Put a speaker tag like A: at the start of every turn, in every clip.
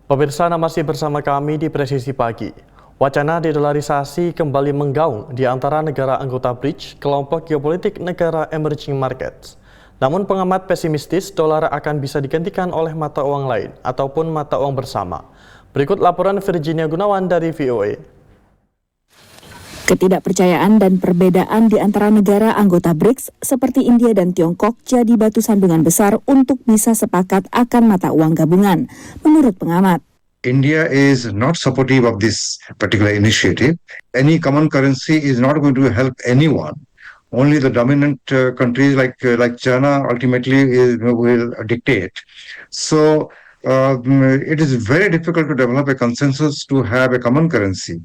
A: Pemirsa, masih bersama kami di Presisi Pagi. Wacana dedolarisasi kembali menggaung di antara negara anggota BRICS, kelompok geopolitik negara emerging markets. Namun pengamat pesimistis dolar akan bisa digantikan oleh mata uang lain ataupun mata uang bersama. Berikut laporan Virginia Gunawan dari VOA.
B: Ketidakpercayaan dan perbedaan di antara negara anggota BRICS seperti India dan Tiongkok jadi batu sandungan besar untuk bisa sepakat akan mata uang gabungan, menurut pengamat.
C: India is not supportive of this particular initiative. Any common currency is not going to help anyone. Only the dominant countries like China ultimately will dictate. So it is very difficult to develop a consensus to have a common currency.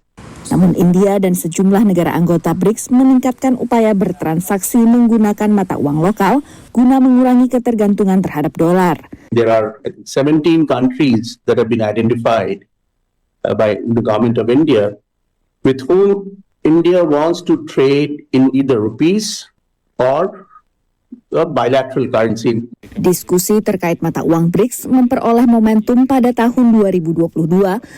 B: Namun India dan sejumlah negara anggota BRICS meningkatkan upaya bertransaksi menggunakan mata uang lokal guna mengurangi ketergantungan terhadap dolar.
D: There are 17 countries that have been identified by the government of India with whom India wants to trade in either rupees or a bilateral currency.
B: Diskusi terkait mata uang BRICS memperoleh momentum pada tahun 2022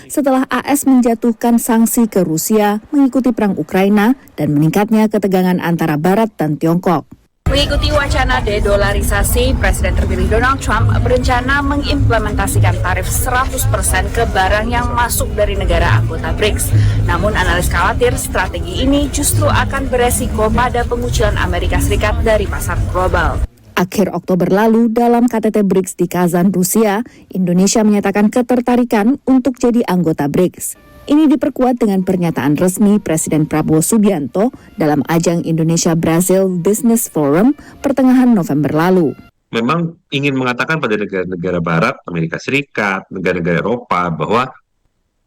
B: setelah AS menjatuhkan sanksi ke Rusia mengikuti perang Ukraina dan meningkatnya ketegangan antara Barat dan Tiongkok.
E: Mengikuti wacana dedolarisasi, Presiden terpilih Donald Trump berencana mengimplementasikan tarif 100% ke barang yang masuk dari negara anggota BRICS. Namun analis khawatir strategi ini justru akan beresiko pada pengucilan Amerika Serikat dari pasar global.
B: Akhir Oktober lalu dalam KTT BRICS di Kazan, Rusia, Indonesia menyatakan ketertarikan untuk jadi anggota BRICS. Ini diperkuat dengan pernyataan resmi Presiden Prabowo Subianto dalam ajang Indonesia-Brazil Business Forum pertengahan November lalu.
F: Memang ingin mengatakan pada negara-negara Barat, Amerika Serikat, negara-negara Eropa bahwa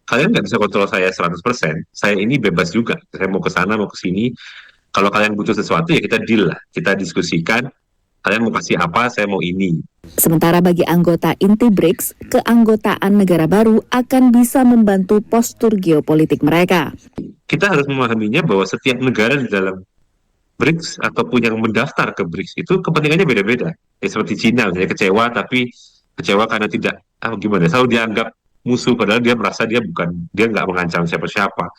F: kalian nggak bisa kontrol saya 100%. Saya ini bebas juga. Saya mau ke sana, mau ke sini. Kalau kalian butuh sesuatu ya kita deal lah. Kita diskusikan. Kalian mau kasih apa, saya mau ini.
B: Sementara bagi anggota inti BRICS, keanggotaan negara baru akan bisa membantu postur geopolitik mereka.
F: Kita harus memahaminya bahwa setiap negara di dalam BRICS ataupun yang mendaftar ke BRICS itu kepentingannya beda-beda. Ya, seperti Cina, misalnya kecewa karena tidak, selalu dianggap musuh, padahal dia merasa dia nggak mengancam siapa-siapa.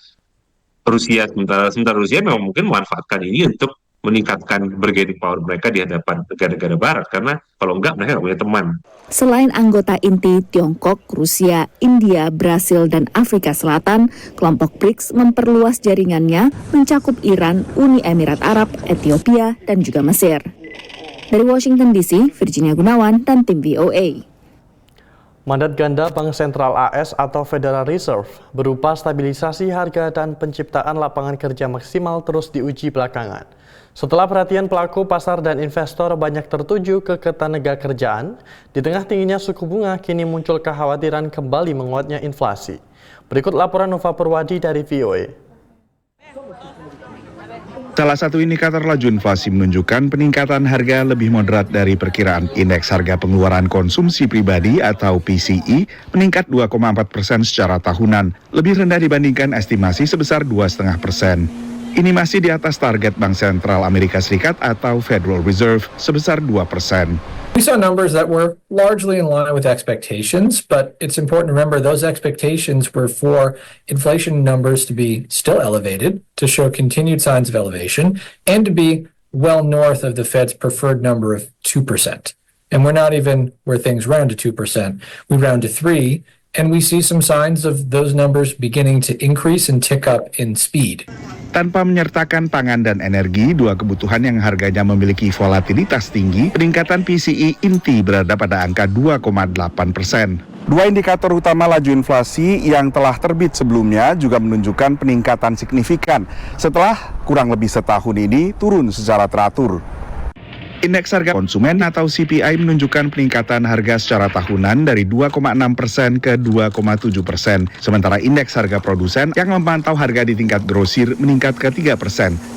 F: Rusia, sementara Rusia memang mungkin memanfaatkan ini untuk meningkatkan bargaining power mereka di hadapan negara-negara Barat, karena kalau enggak mereka nggak punya teman.
B: Selain anggota inti Tiongkok, Rusia, India, Brasil, dan Afrika Selatan, kelompok BRICS memperluas jaringannya mencakup Iran, Uni Emirat Arab, Ethiopia, dan juga Mesir. Dari Washington DC, Virginia Gunawan dan tim VOA.
A: Mandat ganda Bank Sentral AS atau Federal Reserve berupa stabilisasi harga dan penciptaan lapangan kerja maksimal terus diuji belakangan. Setelah perhatian pelaku pasar dan investor banyak tertuju ke ketenaga kerjaan, di tengah tingginya suku bunga kini muncul kekhawatiran kembali menguatnya inflasi. Berikut laporan Nova Purwadi dari VOA.
G: Salah satu indikator laju inflasi menunjukkan peningkatan harga lebih moderat dari perkiraan. Indeks harga pengeluaran konsumsi pribadi atau PCE meningkat 2,4% secara tahunan, lebih rendah dibandingkan estimasi sebesar 2,5%. Ini masih di atas target Bank Sentral Amerika Serikat atau Federal Reserve sebesar 2%.
H: We saw numbers that were largely in line with expectations, but it's important to remember those expectations were for inflation numbers to be still elevated, to show continued signs of elevation, and to be well north of the Fed's preferred number of 2%. And we're not even where things round to 2%. We round to 3%, and we see some signs of those numbers beginning to increase and tick up in speed.
G: Tanpa menyertakan pangan dan energi, dua kebutuhan yang harganya memiliki volatilitas tinggi, peningkatan PCE inti berada pada angka 2,8%. Dua indikator utama laju inflasi yang telah terbit sebelumnya juga menunjukkan peningkatan signifikan setelah kurang lebih setahun ini turun secara teratur. Indeks harga konsumen atau CPI menunjukkan peningkatan harga secara tahunan dari 2,6% ke 2,7%. Sementara indeks harga produsen yang memantau harga di tingkat grosir meningkat ke 3%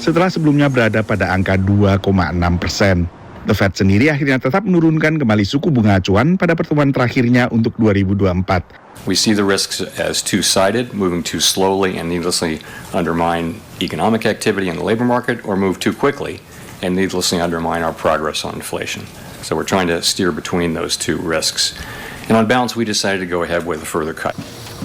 G: setelah sebelumnya berada pada angka 2,6%. The Fed sendiri akhirnya tetap menurunkan kembali suku bunga acuan pada pertemuan terakhirnya untuk 2024.
I: We see the risks as two-sided, moving too slowly and needlessly undermine economic activity in the labor market, or move too quickly and needlessly undermine our progress on inflation. So we're trying to steer between those two risks. And on balance, we decided to go ahead with a further cut.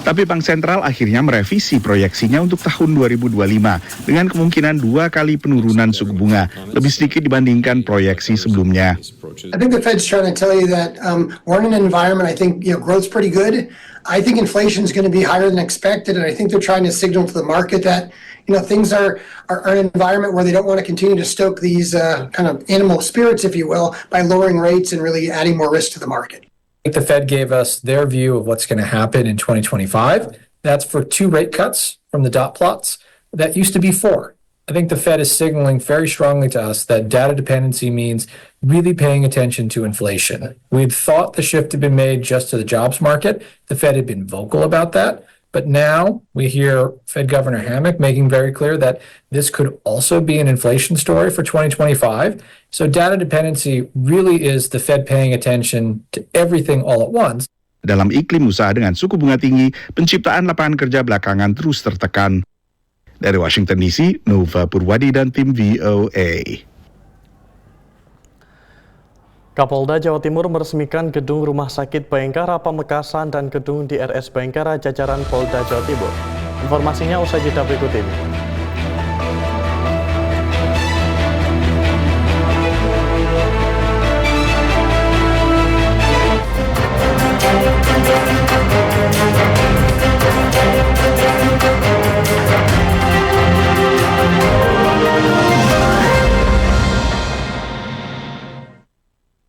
G: Tapi Bank Sentral akhirnya merevisi proyeksinya untuk tahun 2025 dengan kemungkinan 2 kali penurunan suku bunga, lebih sedikit dibandingkan proyeksi sebelumnya.
J: I think the Fed's trying to tell you that we're in an environment, I think growth's pretty good. I think inflation is going to be higher than expected, and I think they're trying to signal to the market that things are an environment where they don't want to continue to stoke these kind of animal spirits, if you will, by lowering rates and really adding more risk to the market.
H: I think the Fed gave us their view of what's going to happen in 2025. That's for 2 rate cuts from the dot plots. That used to be 4. I think the Fed is signaling very strongly to us that data dependency means really paying attention to inflation. We'd thought the shift had been made just to the jobs market. The Fed had been vocal about that. But now we hear Fed Governor Hammack making very clear that this could also be an inflation story for 2025. So data dependency really is the Fed paying attention to everything all at once.
G: Dalam iklim usaha dengan suku bunga tinggi, penciptaan lapangan kerja belakangan terus tertekan. Dari Washington DC, Nova Purwadi dan tim VOA.
A: Kapolda Jawa Timur meresmikan gedung Rumah Sakit Bayangkara Pamekasan dan gedung di RS Bayangkara jajaran Polda Jawa Timur. Informasinya usai jeda berikut ini.